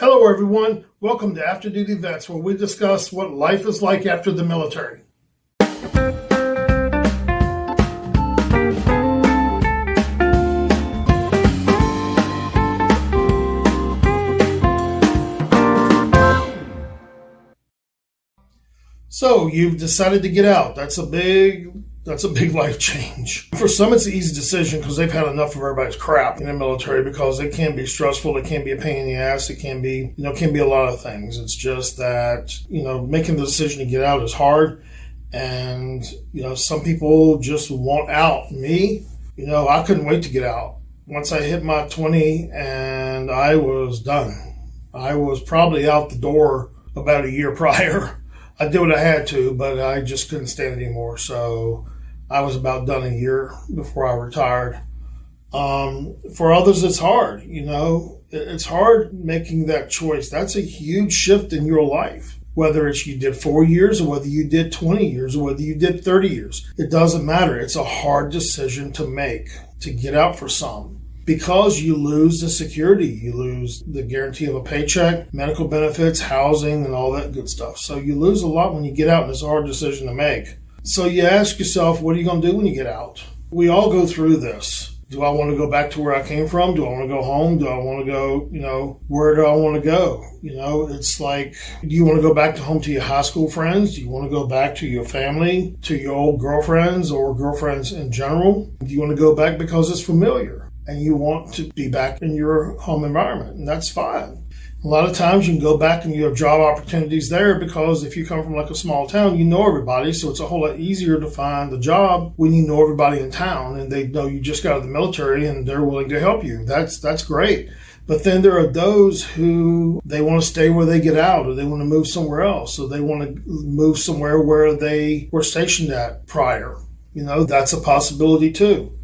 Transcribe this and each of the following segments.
Hello everyone, welcome to After Duty Vets, where we discuss what life is like after the military. So you've decided to get out. That's a big life change. For some, it's an easy decision because they've had enough of everybody's crap in the military, because it can be stressful. It can be a pain in the ass. It can be, can be a lot of things. It's just that, making the decision to get out is hard. And, some people just want out. Me, I couldn't wait to get out. Once I hit my 20 and I was done. I was probably out the door about a year prior. I did what I had to, but I just couldn't stand it anymore. So I was about done a year before I retired. For others, it's hard. It's hard making that choice. That's a huge shift in your life. Whether it's you did 4 years or whether you did 20 years or whether you did 30 years, it doesn't matter. It's a hard decision to make, to get out for some. Because you lose the security, you lose the guarantee of a paycheck, medical benefits, housing, and all that good stuff. So you lose a lot when you get out, and it's a hard decision to make. So you ask yourself, what are you going to do when you get out? We all go through this. Do I want to go back to where I came from? Do I want to go home? Do I want to go, where do I want to go? It's like, do you want to go back to home to your high school friends? Do you want to go back to your family, to your old girlfriends or girlfriends in general? Do you want to go back because it's familiar? And you want to be back in your home environment, and that's fine. A lot of times you can go back and you have job opportunities there, because if you come from like a small town, you know everybody, so it's a whole lot easier to find a job when you know everybody in town and they know you just got out of the military and they're willing to help you. That's great. But then there are those who they want to stay where they get out, or they want to move somewhere else, so they want to move somewhere where they were stationed at prior. That's a possibility too.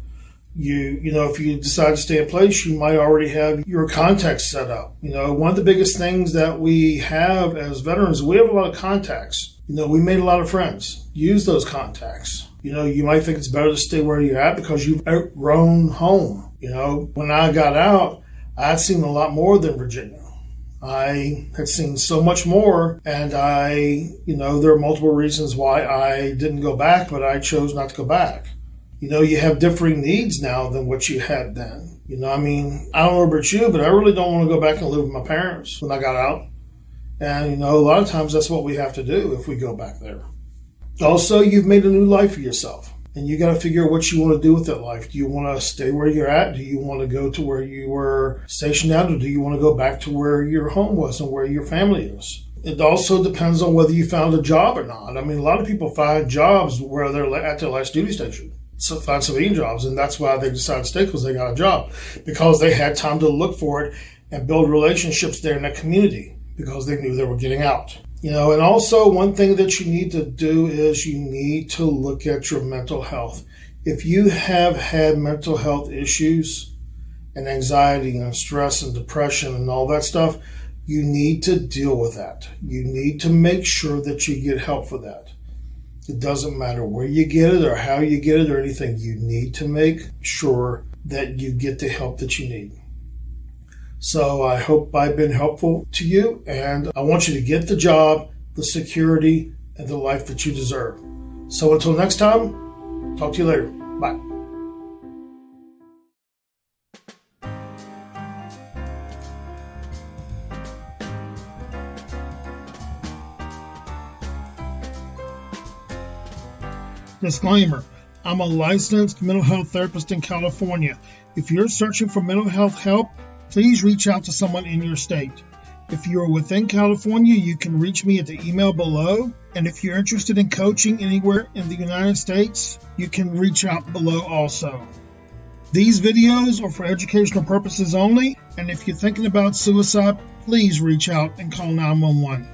If you decide to stay in place, you might already have your contacts set up. One of the biggest things that we have as veterans, we have a lot of contacts. We made a lot of friends. Use those contacts. You might think it's better to stay where you're at because you've outgrown home. When I got out, I'd seen a lot more than Virginia. I had seen so much more, and there are multiple reasons why I didn't go back, but I chose not to go back. You have differing needs now than what you had then. I don't know about you, but I really don't want to go back and live with my parents when I got out. And, a lot of times that's what we have to do if we go back there. Also, you've made a new life for yourself, and you got to figure out what you want to do with that life. Do you want to stay where you're at? Do you want to go to where you were stationed at, or do you want to go back to where your home was and where your family is? It also depends on whether you found a job or not. A lot of people find jobs where they're at their last duty station. So find civilian jobs, and that's why they decided to stay, because they got a job, because they had time to look for it and build relationships there in that community, because they knew they were getting out. And also one thing that you need to do is you need to look at your mental health. If you have had mental health issues and anxiety and stress and depression and all that stuff, you need to deal with that. You need to make sure that you get help for that. It doesn't matter where you get it or how you get it or anything. You need to make sure that you get the help that you need. So I hope I've been helpful to you, and I want you to get the job, the security, and the life that you deserve. So until next time, talk to you later. Bye. Disclaimer, I'm a licensed mental health therapist in California. If you're searching for mental health help, please reach out to someone in your state. If you're within California, you can reach me at the email below. And if you're interested in coaching anywhere in the United States, you can reach out below also. These videos are for educational purposes only, and if you're thinking about suicide, please reach out and call 911.